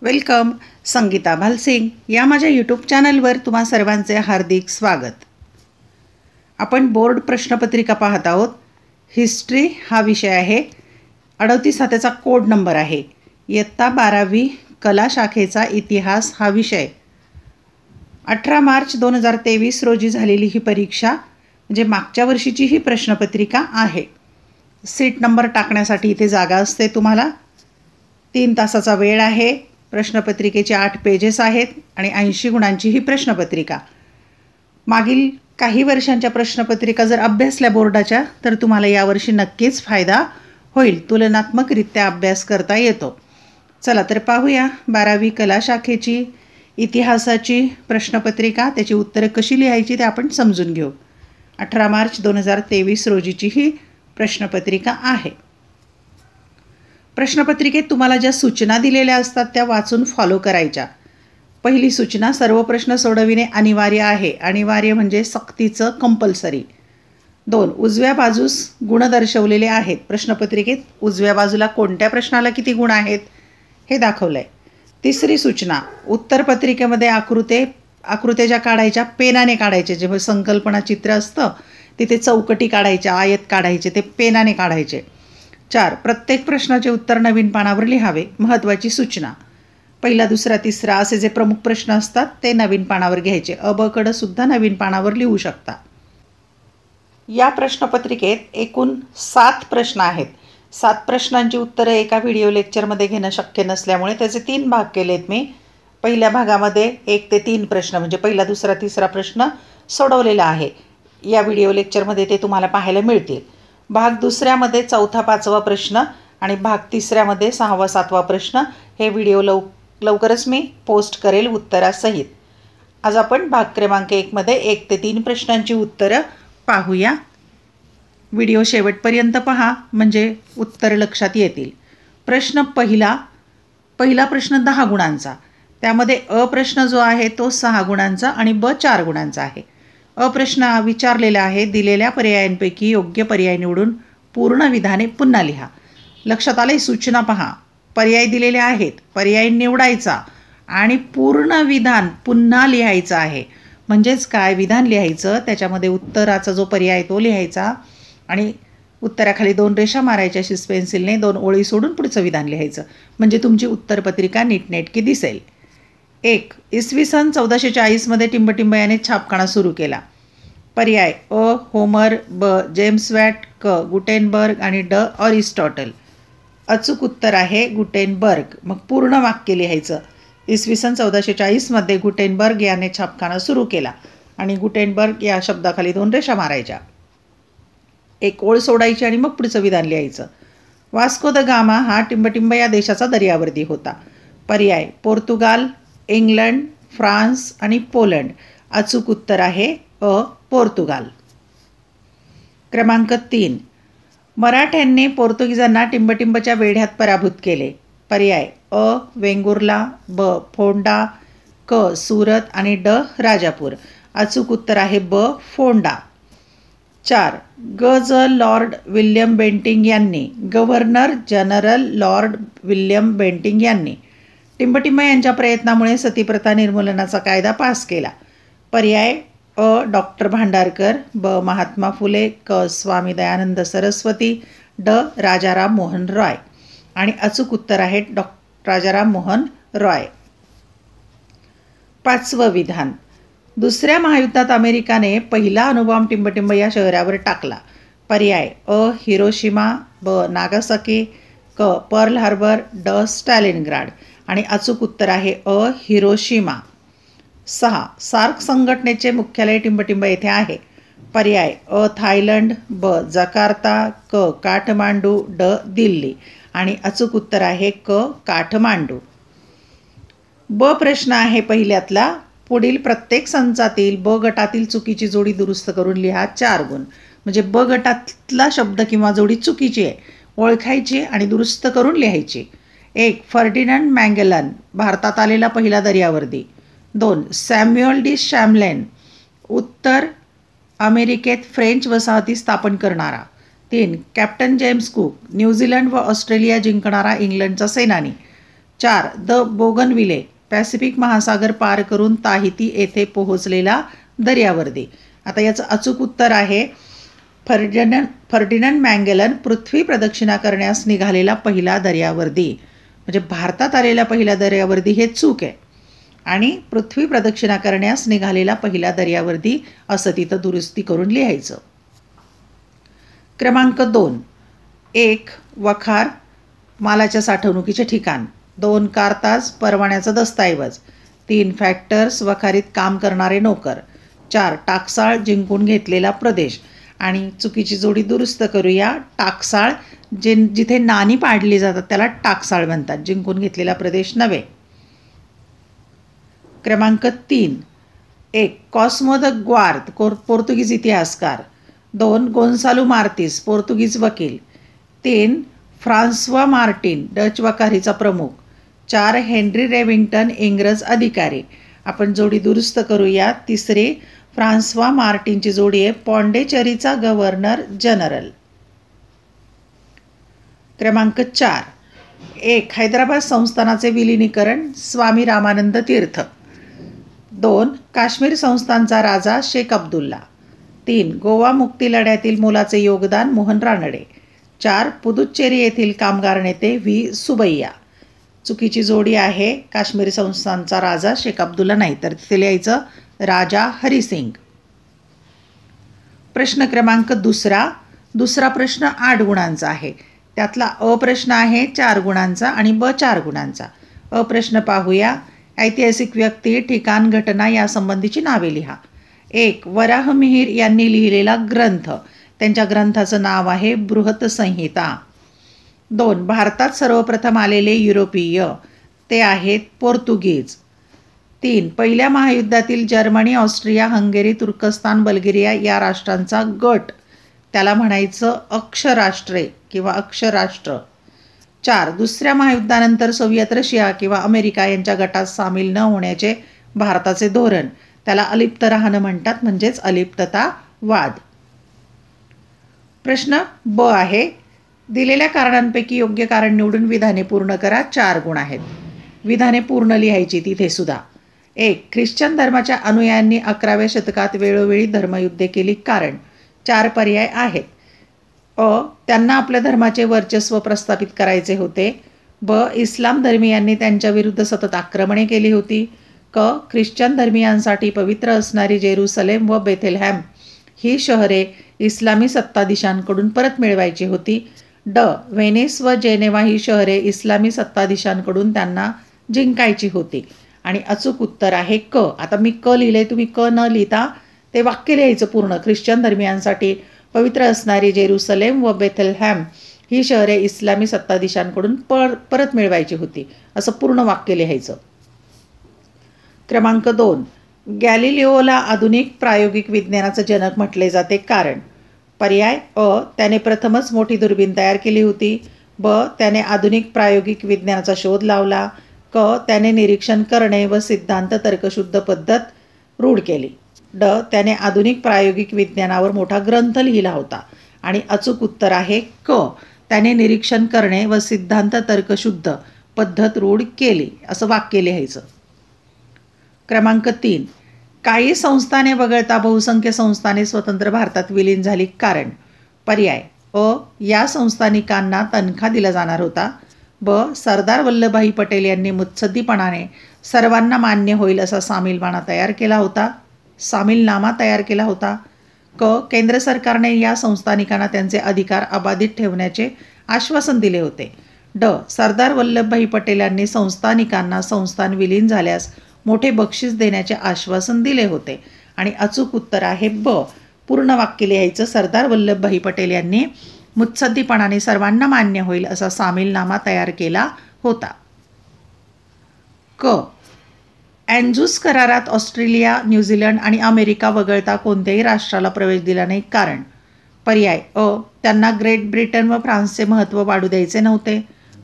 Welcome. Sangeeta Bhalsingh या माझ्या YouTube चॅनलवर तुम्हा सर्वांचे हार्दिक स्वागत. आपण बोर्ड प्रश्नपत्रिका पाहत आहोत. हिस्ट्री हा विषय आहे. 38 हा त्याचा कोड नंबर आहे. इयत्ता 12वी कला शाखेचा इतिहास हा विषय. 18 मार्च 2023 रोजी झालेली ही परीक्षा म्हणजे मागच्या वर्षीची ही प्रश्नपत्रिका आहे. सीट नंबर टाकण्यासाठी इथे जागा असते. तुम्हाला 3 तासाचा वेळ आहे. प्रश्नपत्रिकेचे 8 पेजेस आहेत आणि 80 गुणांची ही प्रश्नपत्रिका. मागील काही वर्षांच्या प्रश्नपत्रिका जर अभ्यासल्या बोर्डाच्या तर तुम्हाला यावर्षी नक्कीच फायदा होईल. तुलनात्मकरित्या अभ्यास करता येतो. चला तर पाहूया 12वी कला शाखेची इतिहासाची प्रश्नपत्रिका. त्याची उत्तरं कशी लिहायची ते आपण समजून घेऊ. 18 मार्च 2023 रोजीची ही प्रश्नपत्रिका आहे. प्रश्नपत्रिकेत तुम्हाला ज्या सूचना दिलेल्या असतात त्या वाचून फॉलो करायच्या. पहिली सूचना, सर्व प्रश्न सोडविणे अनिवार्य आहे. अनिवार्य म्हणजे सक्तीचं, कंपल्सरी. 2, उजव्या बाजूस गुण दर्शवलेले आहेत. प्रश्नपत्रिकेत उजव्या बाजूला कोणत्या प्रश्नाला किती गुण आहेत हे दाखवलं आहे. तिसरी सूचना, उत्तरपत्रिकेमध्ये आकृत्या ज्या काढायच्या पेनाने काढायचे. जेव्हा संकल्पना चित्र असतं तिथे चौकटी काढायच्या, आयत काढायचे, ते पेनाने काढायचे. 4, प्रत्येक प्रश्नाचे उत्तर नवीन पानावर लिहावे. महत्त्वाची सूचना, पहिला, दुसरा, तिसरा असे जे प्रमुख प्रश्न असतात ते नवीन पानावर घ्यायचे. अबकडं सुद्धा नवीन पानावर लिहू शकता. या प्रश्नपत्रिकेत एकूण 7 प्रश्न आहेत. 7 प्रश्नांची उत्तरं एका व्हिडिओ लेक्चरमध्ये घेणं शक्य नसल्यामुळे त्याचे 3 भाग केलेत मी. पहिल्या भागामध्ये 1 ते 3 प्रश्न म्हणजे पहिला, दुसरा, तिसरा प्रश्न सोडवलेला आहे. या व्हिडिओ लेक्चरमध्ये ते तुम्हाला पाहायला मिळतील. भाग दुसऱ्यामध्ये 4था 5वा प्रश्न आणि भाग तिसऱ्यामध्ये 6वा 7वा प्रश्न. हे व्हिडिओ लवकरच मी पोस्ट करेल उत्तरासहित. आज आपण भाग क्रमांक 1मध्ये 1 ते 3 प्रश्नांची उत्तरं पाहूया. व्हिडिओ शेवटपर्यंत पहा म्हणजे उत्तर लक्षात येतील. प्रश्न पहिला प्रश्न 10 गुणांचा. त्यामध्ये अ प्रश्न जो आहे तो 6 गुणांचा आणि ब 4 गुणांचा आहे. अप्रश्न विचारलेला आहे, दिलेल्या पर्यायांपैकी योग्य पर्याय निवडून पूर्ण विधाने पुन्हा लिहा. लक्षात आले? सूचना पहा. पर्याय दिलेले आहेत, पर्याय निवडायचा आणि पूर्ण विधान पुन्हा लिहायचं आहे. म्हणजेच काय, विधान लिहायचं, त्याच्यामध्ये उत्तराचा जो पर्याय तो लिहायचा आणि उत्तराखाली 2 रेषा मारायच्या शिस पेन्सिलने, 2 ओळी सोडून पुढचं विधान लिहायचं. म्हणजे तुमची उत्तरपत्रिका नीटनेटकी दिसेल. 1, इसवी सन 1440मध्ये टिंबटिंब याने छापखाना सुरू केला. पर्याय अ होमर, ब जेम्स वॅट, क गुटेनबर्ग आणि ड अरिस्टॉटल. अचूक उत्तर आहे गुटेनबर्ग. मग पूर्ण वाक्य लिहायचं. इसवी सन 1440मध्ये गुटेनबर्ग याने छापखाना सुरू केला आणि गुटेनबर्ग या शब्दाखाली 2 रेषा मारायच्या, 1 ओळ सोडायची आणि मग पुढचं विधान लिहायचं. वास्को द गामा हा टिंबटिंब या देशाचा दर्यावर्दी होता. पर्याय पोर्तुगाल, इंग्लंड, फ्रान्स आणि पोलंड. अचूक उत्तर आहे अ पोर्तुगाल. क्रमांक 3, मराठ्यांनी पोर्तुगीजांना टिंबटिंबच्या वेढ्यात पराभूत केले. पर्याय अ वेंगुर्ला, ब फोंडा, क सुरत आणि ड राजापूर. अचूक उत्तर आहे ब फोंडा. 4, ग ज लॉर्ड विल्यम बेंटिंग यांनी, governor general Lord William Bentinck यांनी टिंबटिंब यांच्या प्रयत्नामुळे सतीप्रथा निर्मूलनाचा कायदा पास केला. पर्याय अ डॉक्टर भांडारकर, ब महात्मा फुले, क स्वामी दयानंद सरस्वती, ड राजाराम मोहन रॉय. आणि अचूक उत्तर आहे राजाराम मोहन रॉय. 5वं विधान, दुसऱ्या महायुद्धात अमेरिकाने पहिला अणुबॉम्ब टिंबटिंब या शहरावर टाकला. पर्याय अ हिरोशिमा, ब नागासाकी, क पर्ल हार्बर, ड स्टॅलिनग्राड. आणि अचूक उत्तर आहे अ हिरोशिमा. 6, सार्क संघटनेचे मुख्यालय टिंबटिंब येथे आहे. पर्याय अ थायलंड, ब जकार्ता, क काठमांडू, ड दिल्ली. आणि अचूक उत्तर आहे क काठमांडू. ब प्रश्न आहे पहिल्यातला, पुढील प्रत्येक संचातील ब गटातील चुकीची जोडी दुरुस्त करून लिहा. 4 गुण. म्हणजे ब गटातला शब्द किंवा जोडी चुकीची आहे, ओळखायची आणि दुरुस्त करून लिहायची. 1, फर्डिनंड मॅगेलन, भारतात आलेला पहिला दर्यावर्दी. 2, सॅम्युअल डी शॅमलेन, उत्तर अमेरिकेत फ्रेंच वसाहती स्थापन करणारा. 3, कॅप्टन जेम्स कुक, न्यूझीलंड व ऑस्ट्रेलिया जिंकणारा इंग्लंडचा सेनानी. 4. द बोगनविले, पॅसिफिक महासागर पार करून ताहिती येथे पोहोचलेला दर्यावर्दी. आता याचं अचूक उत्तर आहे फर्डिनंड मॅगेलन, पृथ्वी प्रदक्षिणा करण्यास निघालेला पहिला दर्यावर्दी. म्हणजे भारतात आलेला पहिला दर्यावर्दी हे चूक आहे आणि पृथ्वी प्रदक्षिणा करण्यास निघालेला पहिला दर्यावर्दी असं तिथं दुरुस्ती करून लिहायचं. क्रमांक 2. 1. वखार, मालाच्या साठवणुकीचे ठिकाण. 2. कारताज, परवान्याचा दस्तऐवज. 3. फॅक्टर्स, वखारीत काम करणारे नोकर. 4. टाकसाळ, जिंकून घेतलेला प्रदेश. आणि चुकीची जोडी दुरुस्त करूया. टाकसाळ, जिथे नाणी पाडली जातात त्याला टाकसाळ म्हणतात, जिंकून घेतलेला प्रदेश नव्हे. क्रमांक 3. 1. कॉस्मो द ग्वार्थ, पोर्तुगीज इतिहासकार. 2. गोन्सालो मार्तीस, पोर्तुगीज वकील. 3. फ्रान्सवा मार्टिन, डच वखारीचा प्रमुख. 4. हेनरी रेविंग्टन, इंग्रज अधिकारी. आपण जोडी दुरुस्त करूया. 3. फ्रान्सवा मार्टिनची जोडी आहे पॉंडेचेरीचा गव्हर्नर जनरल. क्रमांक 4. 1. हैदराबाद संस्थानाचे विलिनीकरण, स्वामी रामानंद तीर्थ. 2. काश्मीर संस्थानचा राजा शेख अब्दुल्ला. 3. गोवा मुक्ती लढ्यातील मोलाचे योगदान मोहन रानडे. 4. पुदुच्चेरी येथील कामगार नेते व्ही सुबैया. चुकीची जोडी आहे काश्मीरी संस्थानचा राजा शेख अब्दुल्ला नाही, तर तिथे लिहायचं राजा हरिसिंग. प्रश्न क्रमांक 2. दुसरा प्रश्न 8 गुणांचा आहे. त्यातला अ प्रश्न आहे 4 गुणांचा आणि ब 4 गुणांचा. अ प्रश्न पाहूया. ऐतिहासिक व्यक्ती, ठिकाण, घटना यासंबंधीची नावे लिहा. 1. वराह मिहीर यांनी लिहिलेला ग्रंथ. त्यांच्या ग्रंथाचं नाव आहे बृहतसंहिता. 2. भारतात सर्वप्रथम आलेले युरोपीय, ते आहेत पोर्तुगीज. 3. पहिल्या महायुद्धातील जर्मनी, ऑस्ट्रिया, हंगेरी, तुर्कस्तान, बल्गेरिया या राष्ट्रांचा गट, त्याला म्हणायचं अक्षराष्ट्रे किंवा अक्षराष्ट्र. 4. दुसऱ्या महायुद्धानंतर सोव्हिएत रशिया किंवा अमेरिका यांच्या गटात सामील न होण्याचे भारताचे धोरण, त्याला अलिप्त राहणं म्हणतात, म्हणजेच अलिप्ततावाद. प्रश्न ब आहे. दिलेल्या कारणांपैकी योग्य कारण निवडून विधाने पूर्ण करा. 4 गुण आहेत. विधाने पूर्ण लिहायची तिथे सुद्धा. 1. ख्रिश्चन धर्माच्या अनुयायांनी 11व्या शतकात वेळोवेळी धर्मयुद्धे केली. कारण 4 पर्याय आहेत. अ. त्यांना आपल्या धर्माचे वर्चस्व प्रस्थापित करायचे होते. ब. इस्लाम धर्मीयांनी त्यांच्याविरुद्ध सतत आक्रमणे केली होती. क. ख्रिश्चन धर्मीयांसाठी पवित्र असणारी जेरुसलेम व बेथेलहॅम ही शहरे इस्लामी सत्ताधीशांकडून परत मिळवायची होती. ड. व्हेनिस व जेनेवा ही शहरे इस्लामी सत्ताधीशांकडून त्यांना जिंकायची होती. आणि अचूक उत्तर आहे क. आता मी क लिहिले, तुम्ही क न लिहिता ते वाक्य लिहायचं पूर्ण. ख्रिश्चन धर्मियांसाठी पवित्र असणारी जेरुसलेम व बेथेलहॅम ही शहरे इस्लामी सत्ताधीशांकडून परत मिळवायची होती, असं पूर्ण वाक्य लिहायचं. क्रमांक 2. गॅलिलिओला आधुनिक प्रायोगिक विज्ञानाचं जनक म्हटले जाते. कारण पर्याय अ. त्याने प्रथमच मोठी दुर्बीण तयार केली होती. ब. त्याने आधुनिक प्रायोगिक विज्ञानाचा शोध लावला. क. त्याने निरीक्षण करणे व सिद्धांत तर्कशुद्ध पद्धत रूढ केली. ड. त्याने आधुनिक प्रायोगिक विज्ञानावर मोठा ग्रंथ लिहिला होता. आणि अचूक उत्तर आहे क. त्याने निरीक्षण करणे व सिद्धांत तर्कशुद्ध पद्धत रूढ केली, असं वाक्य लिहायचं. क्रमांक 3. काही संस्थाने वगळता बहुसंख्य संस्थाने स्वतंत्र भारतात विलीन झाली. कारण पर्याय अ. या संस्थानिकांना तनखा दिला जाणार होता. ब. सरदार वल्लभभाई पटेल यांनी मुत्सद्दीपणाने सर्वांना मान्य होईल असा सामीलनामा तयार केला होता. क. केंद्र सरकारने या संस्थानिकांना त्यांचे अधिकार अबाधित ठेवण्याचे आश्वासन दिले होते. ड. सरदार वल्लभभाई पटेल यांनी संस्थानिकांना संस्थान विलीन झाल्यास मोठे बक्षीस देण्याचे आश्वासन दिले होते. आणि अचूक उत्तर आहे ब. पूर्ण वाक्य लिहायचं. सरदार वल्लभभाई पटेल यांनी मुत्सद्दीपणाने सर्वांना मान्य होईल असा सामीलनामा तयार केला होता. क. अँझूस करारात ऑस्ट्रेलिया, न्यूझीलंड आणि अमेरिका वगळता कोणत्याही राष्ट्राला प्रवेश दिला नाही. कारण पर्याय अ. त्यांना ग्रेट ब्रिटन व फ्रान्सचे महत्त्व वाढू द्यायचे नव्हते.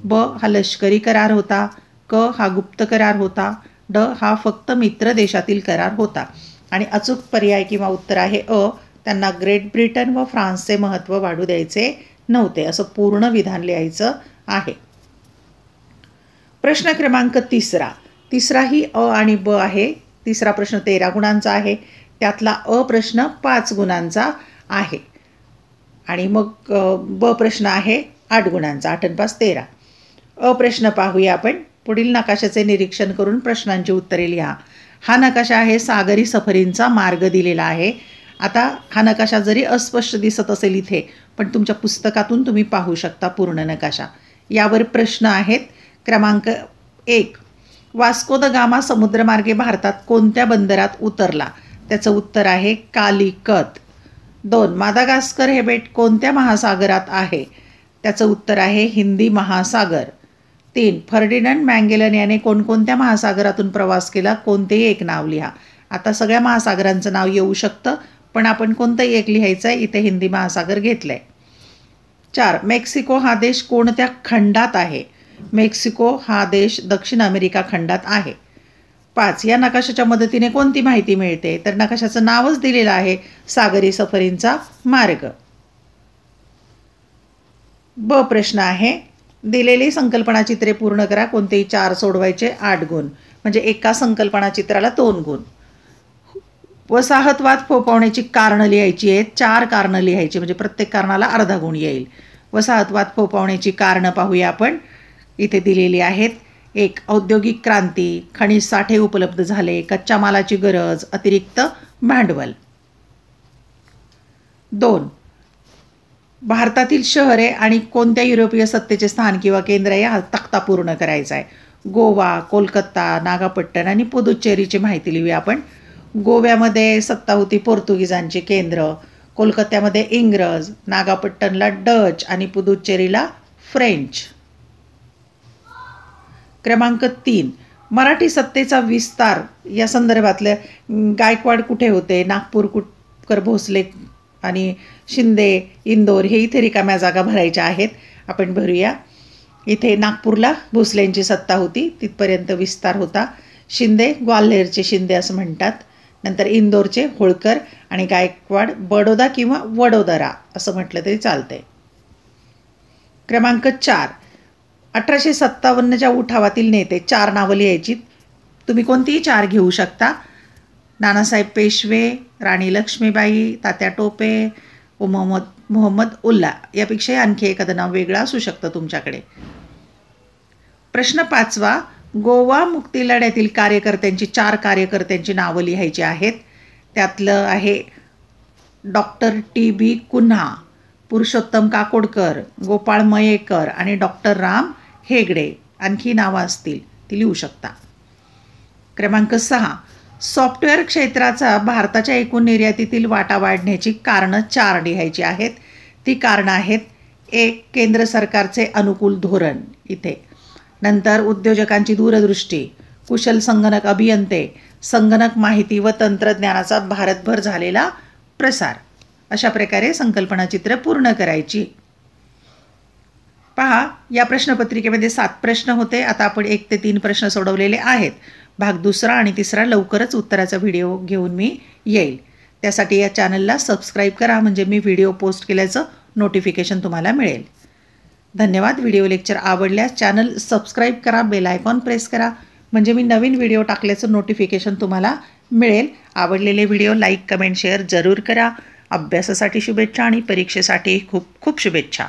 ब. हा लष्करी करार होता. क. हा गुप्त करार होता. ड. हा फक्त मित्र देशातील करार होता. आणि अचूक पर्याय किंवा उत्तर आहे अ. त्यांना ग्रेट ब्रिटन व फ्रान्सचे महत्त्व वाढू द्यायचे नव्हते, असं पूर्ण विधान लिहायचं आहे. प्रश्न क्रमांक तिसराही अ आणि ब आहे. तिसरा प्रश्न 13 गुणांचा आहे. त्यातला अ प्रश्न 5 गुणांचा आहे आणि मग ब प्रश्न आहे 8 गुणांचा. 8 आणि 5 13. अ प्रश्न पाहूया आपण. पुढील नकाशाचे निरीक्षण करून प्रश्नांची उत्तरे लिहा. हा नकाशा आहे सागरी सफरींचा मार्ग दिलेला आहे. आता हा नकाशा जरी अस्पष्ट दिसत असेल इथे, पण तुमच्या पुस्तकातून तुम्ही पाहू शकता पूर्ण नकाशा. यावर प्रश्न आहेत. क्रमांक 1, वास्को द गामा समुद्रमार्गे भारतात कोणत्या बंदरात उतरला? त्याचं उत्तर आहे कालिकत. 2, मादागास्कर हे बेट कोणत्या महासागरात आहे? त्याचं उत्तर आहे हिंदी महासागर. 3, फर्डिनंड मॅगेलन याने कोणकोणत्या महासागरातून प्रवास केला? कोणतेही एक नाव लिहा. आता सगळ्या महासागरांचं नाव येऊ शकतं, पण आपण कोणतंही एक लिहायचं आहे. इथे हिंदी महासागर घेतलंय. 4, मेक्सिको हा देश कोणत्या खंडात आहे? मेक्सिको हा देश दक्षिण अमेरिका खंडात आहे. 5, या नकाशाच्या मदतीने कोणती माहिती मिळते? तर नकाशाचं नावच दिलेलं आहे सागरी सफरींचा मार्ग. ब प्रश्न आहे, दिलेली संकल्पना चित्रे पूर्ण करा. कोणतेही 4 सोडवायचे. 8 गुण, म्हणजे एका संकल्पना चित्राला 2 गुण. वसाहतवाद फोफावण्याची कारणं लिहायची आहेत. 4 कारणं लिहायची, म्हणजे प्रत्येक कारणाला अर्धा गुण येईल. वसाहतवाद फोफावण्याची कारणं पाहूया आपण. इथे दिलेली आहेत. 1, औद्योगिक क्रांती, खनिज साठे उपलब्ध झाले, कच्च्या मालाची गरज, अतिरिक्त भांडवल. 2, भारतातील शहरे आणि कोणत्या युरोपीय सत्तेचे स्थान किंवा केंद्र आहे हा तक्ता पूर्ण करायचा आहे. गोवा, कोलकाता, नागापट्टण आणि पुदुच्चेरीची माहिती लिहूया आपण. गोव्यामध्ये सत्ता होती पोर्तुगीजांची केंद्र, कोलकात्यामध्ये इंग्रज, नागापट्टणला डच आणि पुदुच्चेरीला फ्रेंच. क्रमांक 3, मराठी सत्तेचा विस्तार या संदर्भातले गायकवाड कुठे होते? नागपूर, कुटकर, भोसले आणि शिंदे, इंदोर हे इथे रिकाम्या जागा भरायच्या आहेत. आपण भरूया. इथे नागपूरला भोसलेंची सत्ता होती, तिथपर्यंत विस्तार होता. शिंदे ग्वाल्हेरचे शिंदे असं म्हणतात. नंतर इंदोरचे होळकर आणि गायकवाड बडोदा किंवा वडोदरा असं म्हटलं तरी चालतंय. क्रमांक 4, 1857च्या उठावातील नेते 4 नावं लिहायची. तुम्ही कोणतीही 4 घेऊ शकता. नानासाहेब पेशवे, राणी लक्ष्मीबाई, तात्या टोपे व मोहम्मद उल्ला. यापेक्षाही आणखी एखादं नाव वेगळं असू शकतं तुमच्याकडे. प्रश्न 5, गोवा मुक्ती लढ्यातील कार्यकर्त्यांची 4 कार्यकर्त्यांची नावं लिहायची आहेत. त्यातलं आहे डॉक्टर TB कुन्हा, पुरुषोत्तम काकोडकर, गोपाळ मयेकर आणि डॉक्टर राम हेगडे. आणखी नावं असतील ती लिहू शकता. क्रमांक 6, सॉफ्टवेअर क्षेत्राचा भारताच्या एकूण निर्यातीतील वाटा वाढण्याची कारणं 4 लिहायची आहेत. ती कारणं आहेत. 1, केंद्र सरकारचे अनुकूल धोरण इथे. नंतर उद्योजकांची दूरदृष्टी, कुशल संगणक अभियंते, संगणक माहिती व तंत्रज्ञानाचा भारतभर झालेला प्रसार. अशा प्रकारे संकल्पनाचित्र पूर्ण करायची. पहा, या प्रश्नपत्रिकेमध्ये 7 प्रश्न होते. आता आपण 1 ते 3 प्रश्न सोडवलेले आहेत. भाग 2 आणि 3 लवकरच उत्तराचा व्हिडिओ घेऊन मी येईल. त्यासाठी या चॅनलला सबस्क्राईब करा, म्हणजे मी व्हिडिओ पोस्ट केल्याचं नोटिफिकेशन तुम्हाला मिळेल. धन्यवाद. व्हिडिओ लेक्चर आवडल्यास चॅनल सबस्क्राईब करा, बेल आयकॉन प्रेस करा, म्हणजे मी नवीन व्हिडिओ टाकल्याचं नोटिफिकेशन तुम्हाला मिळेल. आवडलेले व्हिडिओ लाईक, कमेंट, शेअर जरूर करा. अभ्यासासाठी शुभेच्छा आणि परीक्षेसाठी खूप खूप शुभेच्छा.